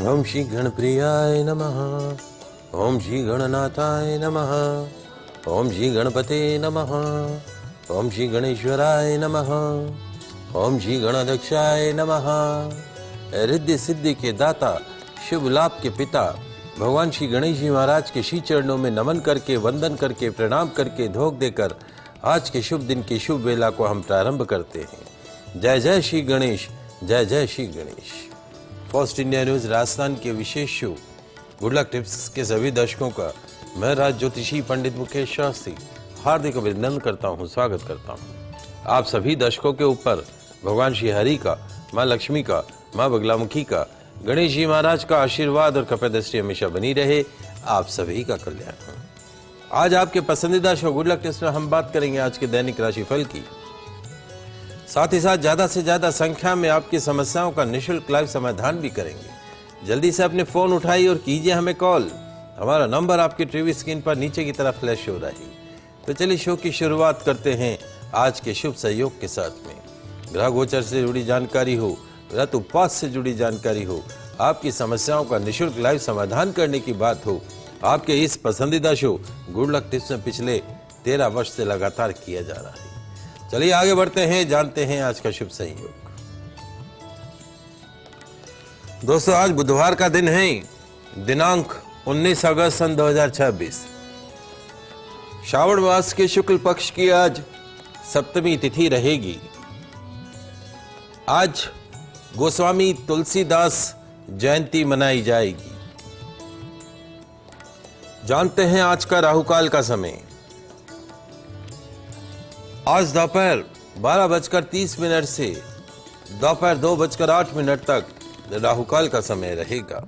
ओम श्री गणप्रियाय नमः। ओम श्री गणनाथाय नमः। ओम श्री गणपते नमः। ओम श्री गणेश्वराय नमः। ओम श्री गणाध्यक्षाय नमः। रिद्धि सिद्धि के दाता, शुभ लाभ के पिता भगवान श्री गणेश जी महाराज के श्री चरणों में नमन करके, वंदन करके, प्रणाम करके, धोख देकर आज के शुभ दिन की शुभ वेला को हम प्रारंभ करते हैं। जय जय श्री गणेश, जय जय Shri Ganesh. First India news Rajasthan के विशेष शो गुड लक टिप्स के सभी दर्शकों का मैं राज ज्योतिषी पंडित मुकेश शास्त्री हार्दिक अभिनंदन करता हूं, स्वागत करता हूं। आप सभी दर्शकों के ऊपर भगवान श्री हरि का, माँ लक्ष्मी का, माँ बगलामुखी का, गणेश जी महाराज का आशीर्वाद और कृपा दृष्टि हमेशा बनी रहे। आप सभी का कल्याण हो। आज आपके पसंदीदा शो गुड लक टिप्स में हम बात करेंगे आज के दैनिक राशिफल की, साथ ही साथ ज्यादा से ज्यादा संख्या में आपकी समस्याओं का निःशुल्क लाइव समाधान भी करेंगे। जल्दी से अपने फोन उठाइए और कीजिए हमें कॉल। हमारा नंबर आपकी टीवी स्क्रीन पर नीचे की तरफ फ्लैश हो रहा है। तो चलिए शो की शुरुआत करते हैं आज के शुभ सहयोग के साथ में। ग्रह गोचर से जुड़ी जानकारी हो, व्रत उपवास से जुड़ी जानकारी हो, आपकी समस्याओं का निःशुल्क लाइव समाधान करने की बात हो, आपके इस पसंदीदा शो गुड लक टिप्स में पिछले 13 वर्ष से लगातार किया जा रहा है। चलिए आगे बढ़ते हैं, जानते हैं आज का शुभ संयोग। दोस्तों, आज बुधवार का दिन है, दिनांक 19 अगस्त सन 2026। श्रावण मास के शुक्ल पक्ष की आज सप्तमी तिथि रहेगी। आज गोस्वामी तुलसीदास जयंती मनाई जाएगी। जानते हैं आज का राहुकाल का समय। आज दोपहर 12:30 से दोपहर 2:08 तक राहुकाल का समय रहेगा।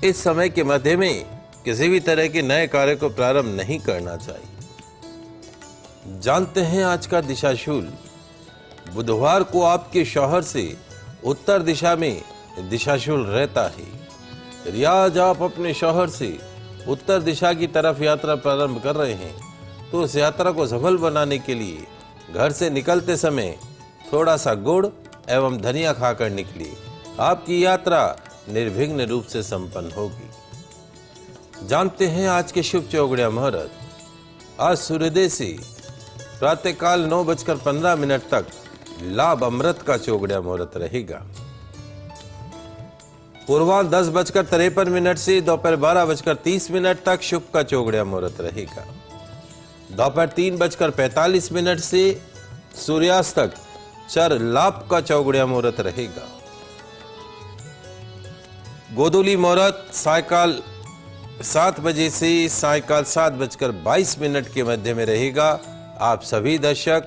इस समय के मध्य में किसी भी तरह के नए कार्य को प्रारंभ नहीं करना चाहिए। जानते हैं आज का दिशाशूल। बुधवार को आपके शौहर से उत्तर दिशा में दिशाशूल रहता है। यदि आज आप अपने शौहर से उत्तर दिशा की तरफ यात्रा प्रारंभ कर रहे हैं तो उस यात्रा को सफल बनाने के लिए घर से निकलते समय थोड़ा सा गुड़ एवं धनिया खाकर निकलिए। आपकी यात्रा निर्विघ्न रूप से संपन्न होगी। जानते हैं आज के शुभ चौगड़िया मुहूर्त। आज सूर्योदय से प्रातःकाल 9:15 तक लाभ अमृत का चौगड़िया मुहूर्त रहेगा। पूर्वाह्न 10:53 से दोपहर 12:30 तक शुभ का चौगड़िया मुहूर्त रहेगा। दोपहर 3:45 से सूर्यास्त तक चर लाभ का चौगड़िया मुहूर्त रहेगा। गोधूली मुहूर्त सायकाल 7 बजे से सायकाल 7:22 के मध्य में रहेगा। आप सभी दर्शक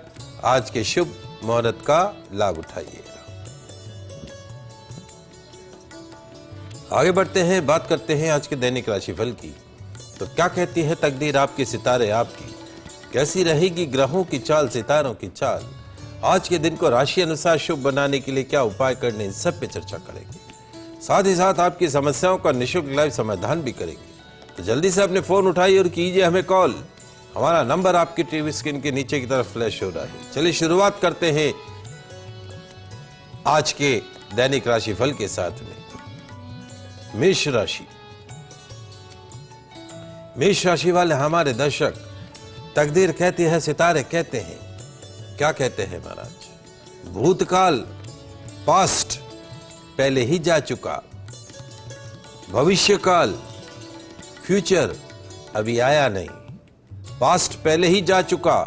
आज के शुभ मुहूर्त का लाभ उठाइएगा। आगे बढ़ते हैं, बात करते हैं आज के दैनिक राशिफल की। तो क्या कहती है तकदीर, आपके सितारे आपकी, कैसी रहेगी ग्रहों की चाल, सितारों की चाल। आज के दिन को राशि अनुसार शुभ बनाने के लिए क्या उपाय करने, इन सब पे चर्चा करेंगे। साथ ही साथ आपकी समस्याओं का निःशुल्क लाइव समाधान भी करेंगे। तो जल्दी से अपने फोन उठाइए और कीजिए हमें कॉल। हमारा नंबर आपकी टीवी स्क्रीन के नीचे की तरफ फ्लैश हो रहा है। चलिए शुरुआत करते हैं आज के दैनिक राशिफल के साथ में। मेष राशि। मेष राशि वाले हमारे दर्शक, तकदीर कहती है, सितारे कहते हैं। क्या कहते हैं महाराज? भूतकाल पास्ट पहले ही जा चुका, भविष्यकाल फ्यूचर अभी आया नहीं। पास्ट पहले ही जा चुका,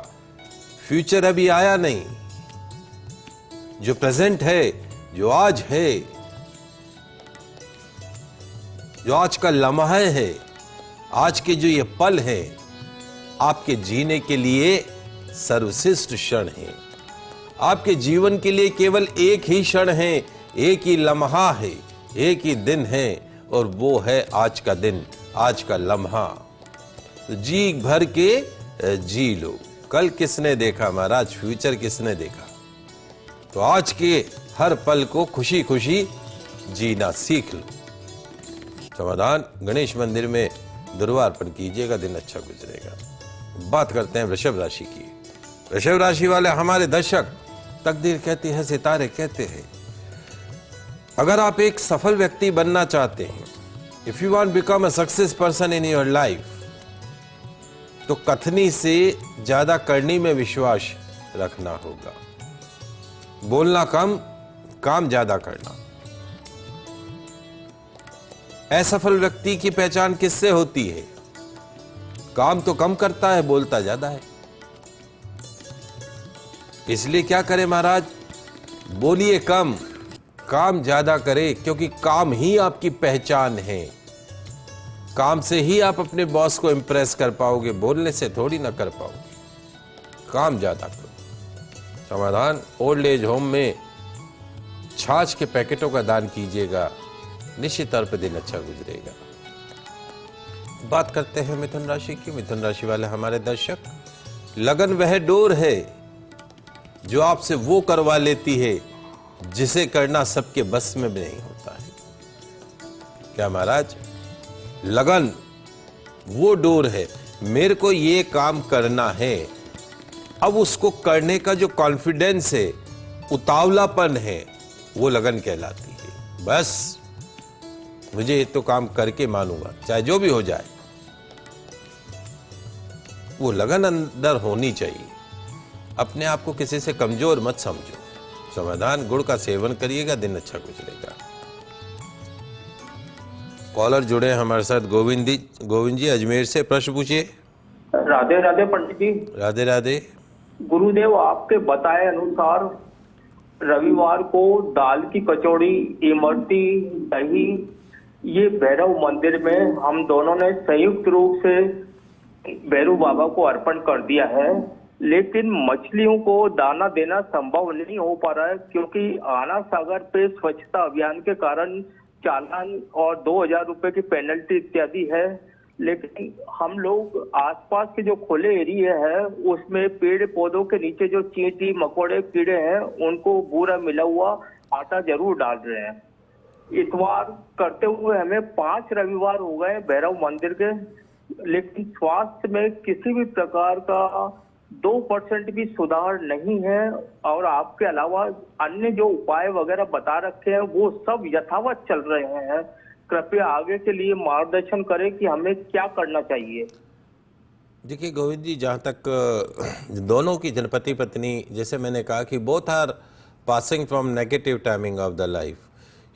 फ्यूचर अभी आया नहीं। जो प्रेजेंट है, जो आज है, जो आज का लम्हा है, आज के जो ये पल है, आपके जीने के लिए सर्वश्रेष्ठ क्षण है। आपके जीवन के लिए केवल एक ही क्षण है, एक ही लम्हा है, एक ही दिन है, और वो है आज का दिन, आज का लम्हा। तो जी भर के जी लो। कल किसने देखा महाराज, फ्यूचर किसने देखा? तो आज के हर पल को खुशी खुशी जीना सीख लो। समाधान, गणेश मंदिर में दुर्वार्पण कीजिएगा, दिन अच्छा गुजरेगा। बात करते हैं वृषभ राशि की। वृषभ राशि वाले हमारे दर्शक, तकदीर कहती है, सितारे कहते हैं, अगर आप एक सफल व्यक्ति बनना चाहते हैं, if you want become a success person in your life, तो कथनी से ज्यादा करनी में विश्वास रखना होगा। बोलना कम, काम ज्यादा करना। असफल व्यक्ति की पहचान किससे होती है? काम तो कम करता है, बोलता ज्यादा है। इसलिए क्या करें महाराज? बोलिए कम, काम ज्यादा करे, क्योंकि काम ही आपकी पहचान है। काम से ही आप अपने बॉस को इंप्रेस कर पाओगे, बोलने से थोड़ी ना कर पाओगे। काम ज्यादा करो। समाधान, ओल्ड एज होम में छाछ के पैकेटों का दान कीजिएगा, निश्चित तौर पर दिन अच्छा गुजरेगा। बात करते हैं मिथुन राशि की। मिथुन राशि वाले हमारे दर्शक, लगन वह डोर है जो आपसे वो करवा लेती है जिसे करना सबके बस में भी नहीं होता है। क्या महाराज? लगन वो डोर है, मेरे को ये काम करना है, अब उसको करने का जो कॉन्फिडेंस है, उतावलापन है, वो लगन कहलाती है। बस मुझे ये तो काम करके मानूंगा, चाहे जो भी हो जाए। वो लगन अंदर होनी चाहिए। अपने आप को किसी से कमजोर मत समझो। समाधान, गुड़ का सेवन करिएगा, दिन अच्छा गुजरेगा। कॉलर जुड़े हैं हमारे साथ, गोविंद जी अजमेर से, प्रश्न पूछिए। राधे राधे पंडित जी। राधे राधे। गुरुदेव, आपके बताए अनुसार रविवार को दाल की कचौड़ी, इमरती, दही, ये भैरव मंदिर में हम दोनों ने संयुक्त रूप से भैरव बाबा को अर्पण कर दिया है, लेकिन मछलियों को दाना देना संभव नहीं हो पा रहा है, क्योंकि आना सागर पे स्वच्छता अभियान के कारण चालान और 2000 रुपए की पेनल्टी इत्यादि है। लेकिन हम लोग आसपास के जो खुले एरिया है उसमें पेड़ पौधों के नीचे जो चींटी मकोड़े कीड़े हैं उनको बूरा मिला हुआ आटा जरूर डाल रहे हैं। इतवार करते हुए हमें 5 रविवार हो गए भैरव मंदिर के, लेकिन स्वास्थ्य में किसी भी प्रकार का 2% भी सुधार नहीं है। और आपके अलावा अन्य जो उपाय वगैरह बता रखे हैं वो सब यथावत चल रहे हैं। कृपया आगे के लिए मार्गदर्शन करें कि हमें क्या करना चाहिए। देखिए गोविंद जी, जहाँ तक दोनों की जनपति पत्नी, जैसे मैंने कहा कि both are passing from negative timing of the life.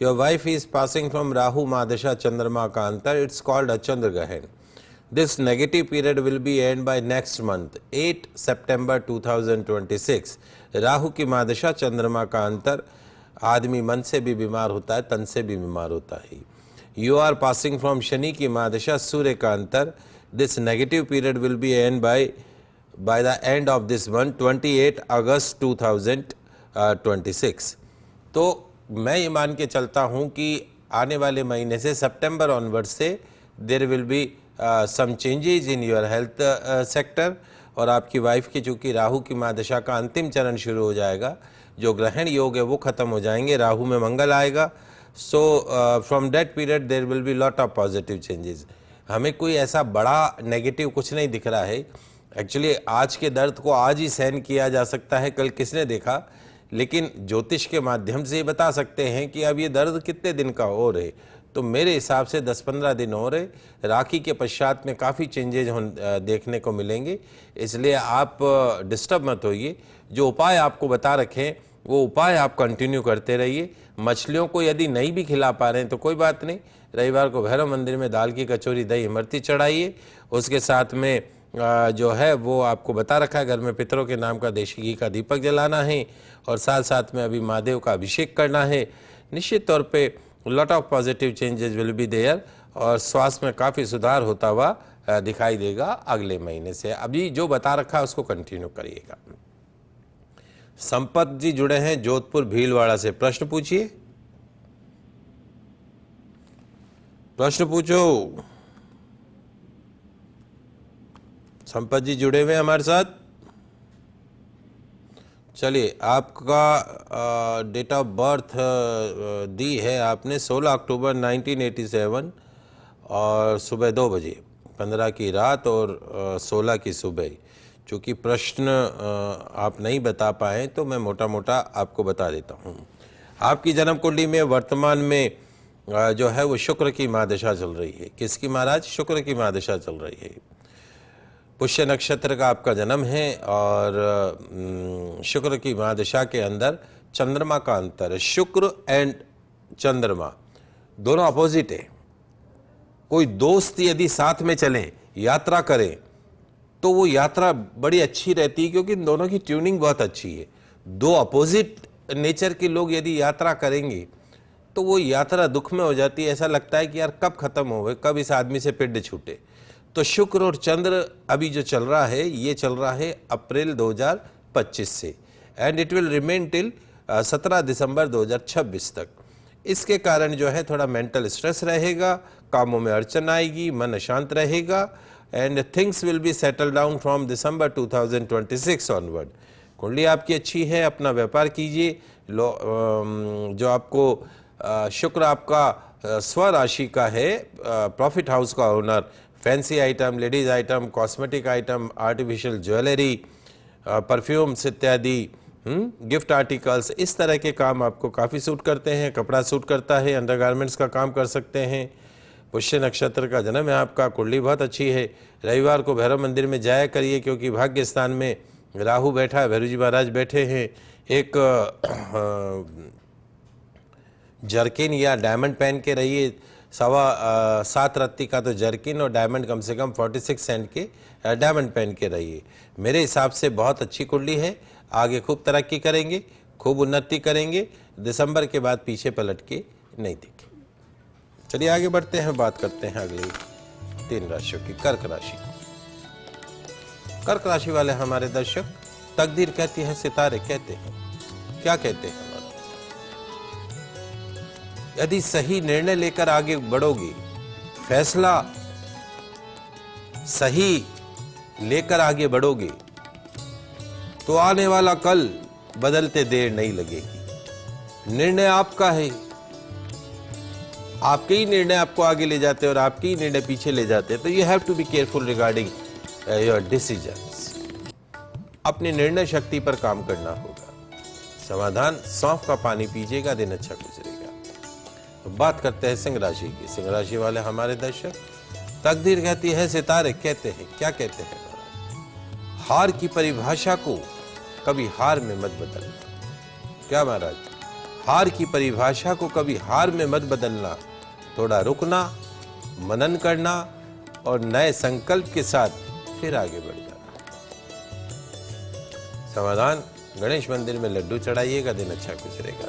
Your wife is passing from Rahu महादशा चंद्रमा का अंतर, इट्स कॉल्ड अ चंद्र ग्रहण। This negative period will be end by next month, 8 September 2026। Rahu की महादशा चंद्रमा का अंतर, आदमी मन से भी बीमार होता है, तन से भी बीमार होता है। You are passing from Shani की महादशा सूर्य का अंतर। This negative period will be end by the end of this month, 28 अगस्त 2026। तो मैं ये मान के चलता हूँ कि आने वाले महीने से सितंबर ऑनवर्ड से there will be some changes in your health sector. और आपकी वाइफ की चूँकि राहु की महादशा का अंतिम चरण शुरू हो जाएगा, जो ग्रहण योग है वो खत्म हो जाएंगे, राहु में मंगल आएगा। So from that period there will be lot of positive changes. हमें कोई ऐसा बड़ा नेगेटिव कुछ नहीं दिख रहा है। एक्चुअली आज के दर्द को आज ही सहन किया जा सकता है, कल किसने देखा। लेकिन ज्योतिष के माध्यम से ये बता सकते हैं कि अब ये दर्द कितने दिन का हो रहे। तो मेरे हिसाब से 10-15 दिन हो रहे, राखी के पश्चात में काफ़ी चेंजेज देखने को मिलेंगे। इसलिए आप डिस्टर्ब मत होइए। जो उपाय आपको बता रखें वो उपाय आप कंटिन्यू करते रहिए। मछलियों को यदि नहीं भी खिला पा रहे हैं तो कोई बात नहीं, रविवार को भैरव मंदिर में दाल की कचौरी, दही, इमरती चढ़ाइए। उसके साथ में जो है वो आपको बता रखा है, घर में पितरों के नाम का देशी घी का दीपक जलाना है और साथ साथ में अभी महादेव का अभिषेक करना है। निश्चित तौर पे lot of positive changes will be there और स्वास्थ्य में काफ़ी सुधार होता हुआ दिखाई देगा अगले महीने से। अभी जो बता रखा है उसको कंटिन्यू करिएगा। संपत जी जुड़े हैं जोधपुर भीलवाड़ा से, प्रश्न पूछिए। प्रश्न पूछो। संपत जी जुड़े हुए हमारे साथ। चलिए, आपका डेट ऑफ बर्थ दी है आपने 16 अक्टूबर 1987 और सुबह 2 बजे, 15 की रात और 16 की सुबह। चूँकि प्रश्न आप नहीं बता पाए तो मैं मोटा मोटा आपको बता देता हूँ। आपकी जन्म कुंडली में वर्तमान में जो है वो शुक्र की महादशा चल रही है। किसकी महाराज? शुक्र की महादशा चल रही है। पुष्य नक्षत्र का आपका जन्म है और शुक्र की महादशा के अंदर चंद्रमा का अंतर है। शुक्र एंड चंद्रमा दोनों अपोजिट है। कोई दोस्त यदि साथ में चले, यात्रा करें, तो वो यात्रा बड़ी अच्छी रहती है, क्योंकि इन दोनों की ट्यूनिंग बहुत अच्छी है। दो अपोजिट नेचर के लोग यदि यात्रा करेंगे तो वो यात्रा दुख में हो जाती है। ऐसा लगता है कि यार कब खत्म हो, कब इस आदमी से पिंड छूटे। तो शुक्र और चंद्र अभी जो चल रहा है, ये चल रहा है अप्रैल 2025 से, and it will remain till 17 दिसंबर 2026 तक। इसके कारण जो है थोड़ा मेंटल स्ट्रेस रहेगा, कामों में अड़चन आएगी, मन अशांत रहेगा, and things will be settle down from December 2026 onward. कुंडली आपकी अच्छी है, अपना व्यापार कीजिए। जो आपको शुक्र आपका स्वराशि का है, प्रॉफिट हाउस का owner, fancy item, ladies item, cosmetic item, artificial jewellery, perfumes इत्यादि, गिफ्ट आर्टिकल्स, इस तरह के काम आपको काफ़ी सूट करते हैं। कपड़ा सूट करता है, अंडरगारमेंट्स का काम कर सकते हैं। पुष्य नक्षत्र का जन्म है आपका, कुंडली बहुत अच्छी है। रविवार को भैरव मंदिर में जाया करिए, क्योंकि भाग्य स्थान में राहु बैठा है, भैरव जी महाराज बैठे हैं। एक जर्किन या डायमंड पहन के रहिए। 7.25 रत्ती का तो जर्किन और डायमंड कम से कम 46 सेंट के डायमंड पहन के रहिए। मेरे हिसाब से बहुत अच्छी कुंडली है। आगे खूब तरक्की करेंगे, खूब उन्नति करेंगे। दिसंबर के बाद पीछे पलट के नहीं देखें। चलिए आगे बढ़ते हैं, बात करते हैं अगली 3 राशियों की। कर्क राशि। कर्क राशि वाले हमारे दर्शक, तकदीर कहती है, सितारे कहते हैं। क्या कहते हैं? यदि सही निर्णय लेकर आगे बढ़ोगे, फैसला सही लेकर आगे बढ़ोगे, तो आने वाला कल बदलते देर नहीं लगेगी। निर्णय आपका है, आपके ही निर्णय आपको आगे ले जाते हैं और आपके ही निर्णय पीछे ले जाते हैं। तो you have to be careful regarding your decisions. अपनी निर्णय शक्ति पर काम करना होगा। समाधान, सौंफ का पानी पीजिएगा, दिन अच्छा गुजरेगा। तो बात करते हैं सिंह राशि की। सिंह राशि वाले हमारे दर्शक, तकदीर कहती है, सितारे कहते हैं। क्या कहते हैं? हार की परिभाषा को कभी हार में मत बदलना। क्या महाराज? हार की परिभाषा को कभी हार में मत बदलना। थोड़ा रुकना, मनन करना और नए संकल्प के साथ फिर आगे बढ़ जाना। समाधान, गणेश मंदिर में लड्डू चढ़ाइएगा, दिन अच्छा गुजरेगा।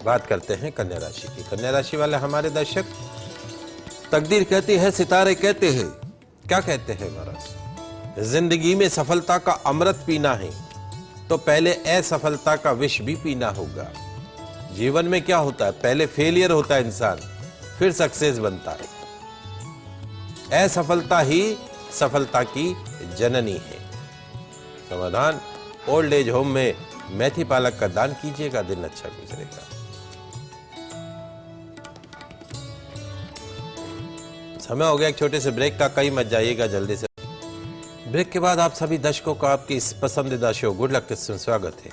बात करते हैं कन्या राशि की। कन्या राशि वाले हमारे दर्शक, तकदीर कहती है, सितारे कहते हैं। क्या कहते हैं महाराज? जिंदगी में सफलता का अमृत पीना है तो पहले असफलता का विष भी पीना होगा। जीवन में क्या होता है? पहले फेलियर होता है इंसान, फिर सक्सेस बनता है। असफलता ही सफलता की जननी है। समाधान, ओल्ड एज होम में मेथी पालक का दान कीजिएगा, दिन अच्छा गुजरेगा। समय हो गया एक छोटे से ब्रेक का, कहीं मत जाइएगा, जल्दी से। ब्रेक के बाद आप सभी दर्शकों का आपकी इस पसंदीदा शो गुड लक में स्वागत है।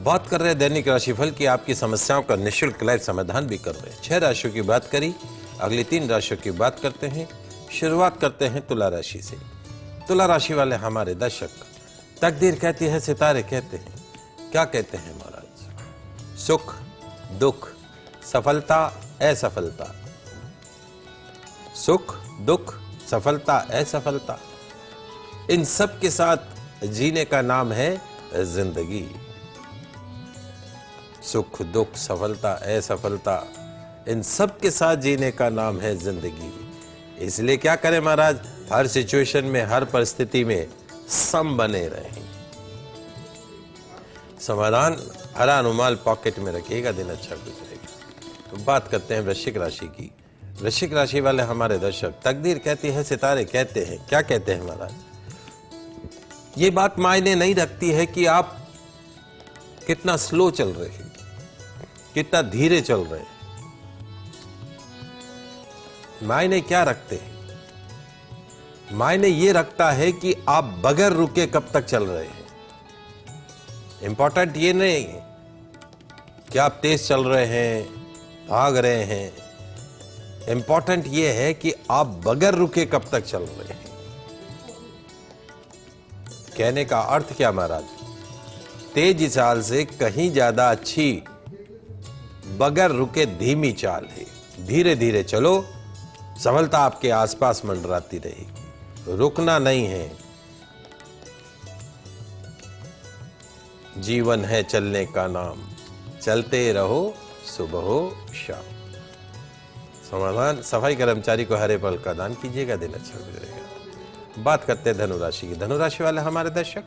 बात कर रहे हैं दैनिक राशिफल की, आपकी समस्याओं का निःशुल्क लाइव समाधान भी कर रहे हैं। 6 राशियों की बात करी, अगली 3 राशियों की बात करते हैं। शुरुआत करते हैं तुला राशि से। तुला राशि वाले हमारे दर्शक, तकदीर कहती है, सितारे कहते हैं। क्या कहते हैं महाराज? सुख, दुख, सफलता, असफलता। सुख, दुख, सफलता, असफलता, इन सब के साथ जीने का नाम है जिंदगी। सुख, दुख, सफलता, असफलता, इन सब के साथ जीने का नाम है जिंदगी। इसलिए क्या करें महाराज? हर सिचुएशन में, हर परिस्थिति में सम बने रहें। समाधान, हरा अनुमाल पॉकेट में रखिएगा, दिन अच्छा गुजरेगा। तो बात करते हैं वृश्चिक राशि की। वृश्चिक राशि वाले हमारे दर्शक, तकदीर कहती है, सितारे कहते हैं। क्या कहते हैं महाराज? ये बात मायने नहीं रखती है कि आप कितना स्लो चल रहे हैं, कितना धीरे चल रहे हैं। मायने क्या रखते हैं? मायने ये रखता है कि आप बगैर रुके कब तक चल रहे हैं। इंपॉर्टेंट ये नहीं है क्या आप तेज चल रहे हैं, भाग रहे हैं? इंपॉर्टेंट ये है कि आप बगैर रुके कब तक चल रहे हैं। कहने का अर्थ क्या महाराज? तेज चाल से कहीं ज्यादा अच्छी बगैर रुके धीमी चाल है। धीरे धीरे चलो, सफलता आपके आसपास मंडराती रहेगी। रुकना नहीं है। जीवन है चलने का नाम, चलते रहो सुबह हो शाम। समाधान, सफाई कर्मचारी को हरे फल का दान कीजिएगा, दिन अच्छा गुजरेगा। बात करते हैं धनुराशि की। धनुराशि वाले हमारे दर्शक,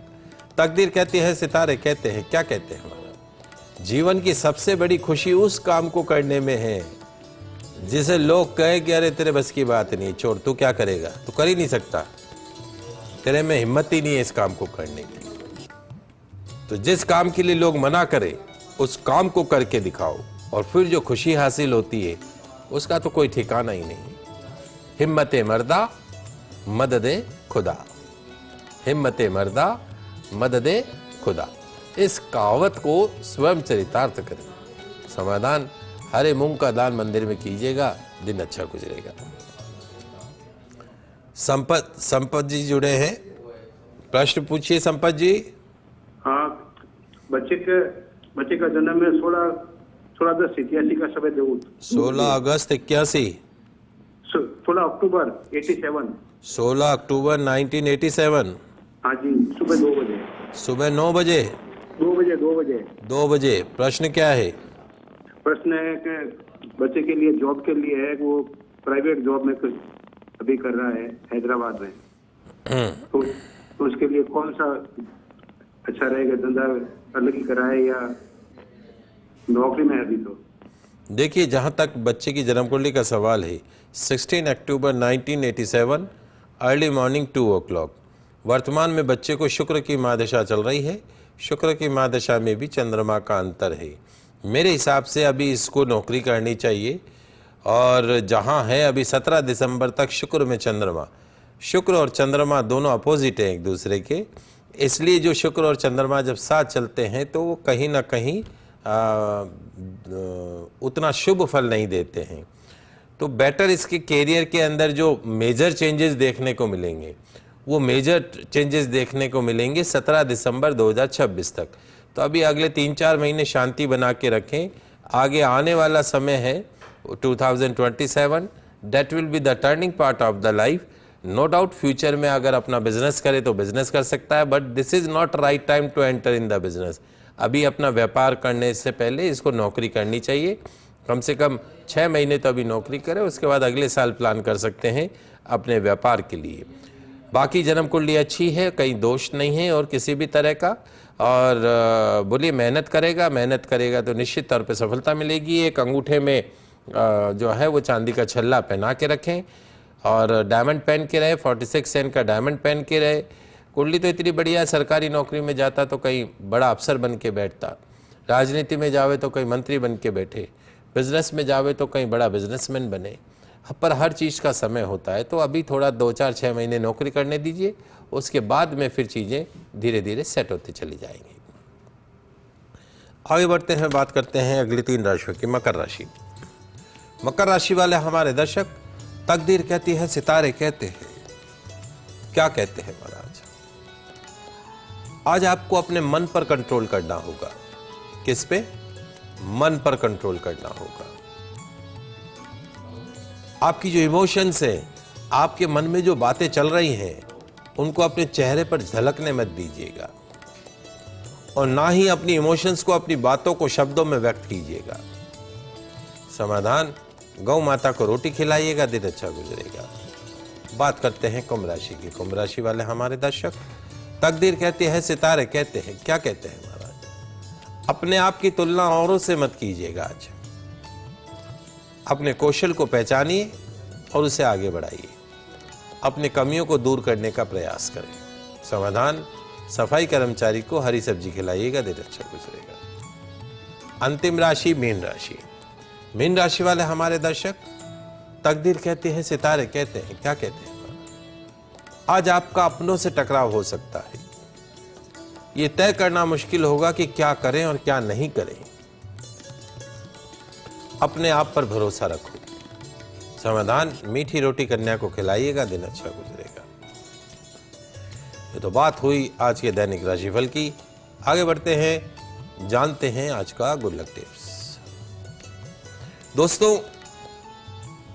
तकदीर कहती है, सितारे कहते हैं, क्या कहते हैं हमारा? जीवन की सबसे बड़ी खुशी उस काम को करने में है जिसे लोग कहे कि अरे तेरे बस की बात नहीं, छोड़, तू क्या करेगा, तू कर ही नहीं सकता, तेरे में हिम्मत ही नहीं है इस काम को करने की। तो जिस काम के लिए लोग मना करें उस काम को करके दिखाओ, और फिर जो खुशी हासिल होती है उसका तो कोई ठिकाना ही नहीं। हिम्मते मर्दा मददे खुदा, हिम्मते मर्दा मददे खुदा, इस कहावत को स्वयं चरितार्थ करें। समाधान, हरे मूंग का दान मंदिर में कीजिएगा, दिन अच्छा गुजरेगा। संपत जी जुड़े हैं, प्रश्न पूछिए संपत जी। हाँ, बच्चे का जन्म है 16/10/81 का समय देवूत। 16 अगस्त 81, 16 अक्टूबर 87। 16 अक्टूबर 1987। हाँ जी, सुबह 2 बजे। सुबह 9 बजे। 2 बजे। प्रश्न क्या है? प्रश्न है कि बच्चे के लिए जॉब के लिए है, वो प्राइवेट जॉब में अभी कर रहा है हैदराबाद में। तो उसके लिए कौन सा अच्छा रहेगा, धंधा अलग ही कराए या नौकरी में है अभी? तो देखिए, जहां तक बच्चे की जन्म कुंडली का सवाल है, 16 अक्टूबर 1987 अर्ली मॉर्निंग 2 o'clock। वर्तमान में बच्चे को शुक्र की महादशा चल रही है। शुक्र की महादशा में भी चंद्रमा का अंतर है। मेरे हिसाब से अभी इसको नौकरी करनी चाहिए, और जहां है अभी 17 दिसंबर तक शुक्र में चंद्रमा, शुक्र और चंद्रमा दोनों अपोजिट हैं एक दूसरे के, इसलिए जो शुक्र और चंद्रमा जब साथ चलते हैं तो वो कहीं ना कहीं उतना शुभ फल नहीं देते हैं। तो बेटर इसके कैरियर के अंदर जो मेजर चेंजेस देखने को मिलेंगे, वो मेजर चेंजेस देखने को मिलेंगे 17 दिसंबर 2026 तक। तो अभी अगले 3-4 महीने शांति बना के रखें। आगे आने वाला समय है 2027, that will be the turning part of the life. No doubt future में अगर अपना बिजनेस करे तो बिजनेस कर सकता है, but this is not right time to enter in the business. अभी अपना व्यापार करने से पहले इसको नौकरी करनी चाहिए। कम से कम 6 महीने तो अभी नौकरी करे, उसके बाद अगले साल प्लान कर सकते हैं अपने व्यापार के लिए। बाकी जन्म कुंडली अच्छी है, कहीं दोष नहीं है और किसी भी तरह का। और बोलिए, मेहनत करेगा तो निश्चित तौर पे सफलता मिलेगी। एक अंगूठे में जो है वो चांदी का छल्ला पहना के रखें, और डायमंड पहन के रहे, 46 सेंट का डायमंड पहन के रहे। कुंडली तो इतनी बढ़िया है, सरकारी नौकरी में जाता तो कहीं बड़ा अफसर बन के बैठता, राजनीति में जावे तो कहीं मंत्री बन के बैठे, बिजनेस में जावे तो कहीं बड़ा बिजनेसमैन बने। पर हर चीज़ का समय होता है। तो अभी थोड़ा 2-4-6 महीने नौकरी करने दीजिए, उसके बाद में फिर चीज़ें धीरे धीरे सेट होती चली जाएंगी। आगे बढ़ते हैं, बात करते हैं अगली 3 राशियों की। मकर राशि। मकर राशि वाले हमारे दर्शक, तकदीर कहती है, सितारे कहते हैं, क्या कहते हैं महाराज? आज आपको अपने मन पर कंट्रोल करना होगा। किस पे? मन पर कंट्रोल करना होगा। आपकी जो इमोशंस है, आपके मन में जो बातें चल रही हैं, उनको अपने चेहरे पर झलकने मत दीजिएगा, और ना ही अपनी इमोशंस को, अपनी बातों को शब्दों में व्यक्त कीजिएगा। समाधान, गौ माता को रोटी खिलाइएगा, दिन अच्छा गुजरेगा। बात करते हैं कुंभ राशि की। कुंभ राशि वाले हमारे दर्शक, तकदीर कहती है, सितारे कहते हैं, क्या कहते हैं महाराज? अपने आप की तुलना औरों से मत कीजिएगा। आज अपने कौशल को पहचानिए और उसे आगे बढ़ाइए। अपने कमियों को दूर करने का प्रयास करें। समाधान, सफाई कर्मचारी को हरी सब्जी खिलाइएगा, दिन अच्छा गुजरेगा। अंतिम राशि मीन राशि। मीन राशि वाले हमारे दर्शक, तकदीर कहती है, सितारे कहते हैं, क्या कहते हैं? आज आपका अपनों से टकराव हो सकता है। ये तय करना मुश्किल होगा कि क्या करें और क्या नहीं करें। अपने आप पर भरोसा रखो। समाधान, मीठी रोटी कन्या को खिलाइएगा, दिन अच्छा गुजरेगा। ये तो बात हुई आज के दैनिक राशिफल की। आगे बढ़ते हैं, जानते हैं आज का गुड लक टिप्स। दोस्तों,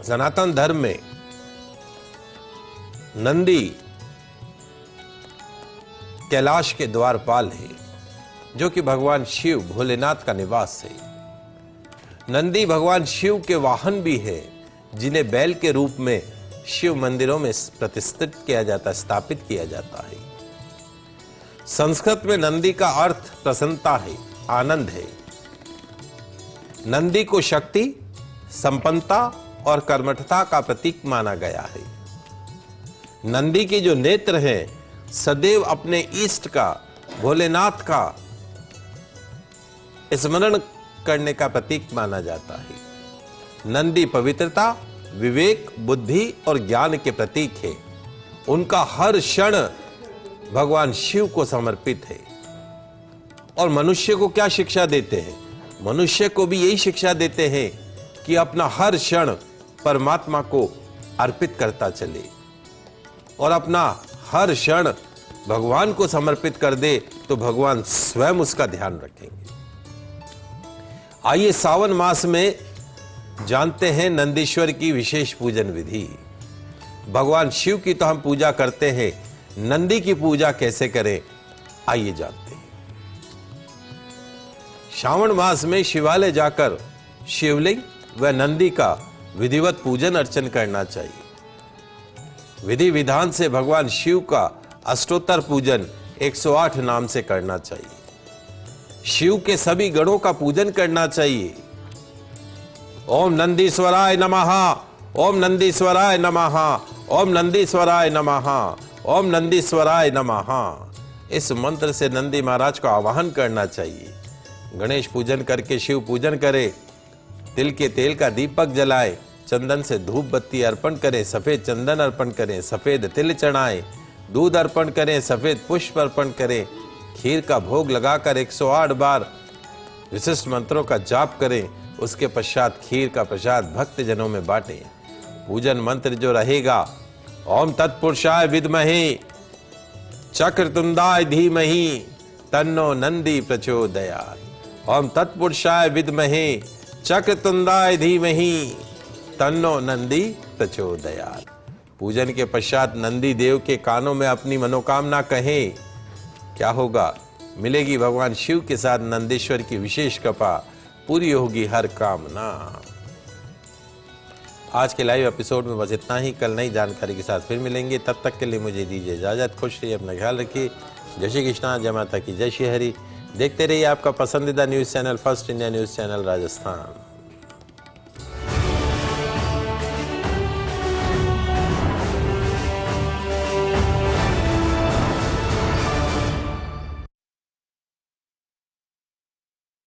सनातन धर्म में नंदी कैलाश के द्वारपाल है, जो कि भगवान शिव भोलेनाथ का निवास है। नंदी भगवान शिव के वाहन भी है, जिन्हें बैल के रूप में शिव मंदिरों में प्रतिष्ठित किया जाता, स्थापित किया जाता है। संस्कृत में नंदी का अर्थ प्रसन्नता है, आनंद है। नंदी को शक्ति, संपन्नता और कर्मठता का प्रतीक माना गया है। नंदी के जो नेत्र हैं, सदैव अपने इष्ट का, भोलेनाथ का स्मरण करने का प्रतीक माना जाता है। नंदी पवित्रता, विवेक, बुद्धि और ज्ञान के प्रतीक है। उनका हर क्षण भगवान शिव को समर्पित है। और मनुष्य को क्या शिक्षा देते हैं? मनुष्य को भी यही शिक्षा देते हैं कि अपना हर क्षण परमात्मा को अर्पित करता चले और अपना हर क्षण भगवान को समर्पित कर दे, तो भगवान स्वयं उसका ध्यान रखेंगे। आइए सावन मास में जानते हैं नंदीश्वर की विशेष पूजन विधि। भगवान शिव की तो हम पूजा करते हैं, नंदी की पूजा कैसे करें, आइए जानते हैं। श्रावण मास में शिवालय जाकर शिवलिंग व नंदी का विधिवत पूजन अर्चन करना चाहिए। विधि विधान से भगवान शिव का अष्टोत्तर पूजन 108 नाम से करना चाहिए। शिव के सभी गणों का पूजन करना चाहिए। ओम नंदीश्वराय नमः, ओम नंदीश्वराय नमः, ओम नंदीश्वराय नमः, ओम नंदीश्वराय नमः। इस मंत्र से नंदी महाराज का आवाहन करना चाहिए। गणेश पूजन करके शिव पूजन करे, तिल के तेल का दीपक जलाए, चंदन से धूप बत्ती अर्पण करें, सफेद चंदन अर्पण करें, सफेद तिल चढ़ाएं, दूध अर्पण करें, सफेद पुष्प अर्पण करें, खीर का भोग लगाकर 108 बार विशिष्ट मंत्रों का जाप करें। उसके पश्चात खीर का प्रसाद भक्त जनों में बांटें। पूजन मंत्र जो रहेगा, ओम तत्पुरुषाय विद्महे चक्रतुंडाय धीमहि तन्नो नंदी प्रचोदयात्। ओम तत्पुरुषाय विद्महे चक्रतुंडाय धीमहि तन्नो नंदी प्रचोदयात्। पूजन के पश्चात नंदी देव के कानों में अपनी मनोकामना कहें। क्या होगा? मिलेगी भगवान शिव के साथ नंदीश्वर की विशेष कृपा, पूरी होगी हर कामना। आज के लाइव एपिसोड में बस इतना ही। कल नई जानकारी के साथ फिर मिलेंगे। तब तक के लिए मुझे दीजिए इजाजत। खुश रहिए, अपना ख्याल रखिए। जय श्री कृष्णा, जय माता की, जय श्री हरि। देखते रहिए आपका पसंदीदा news channel first India news channel Rajasthan.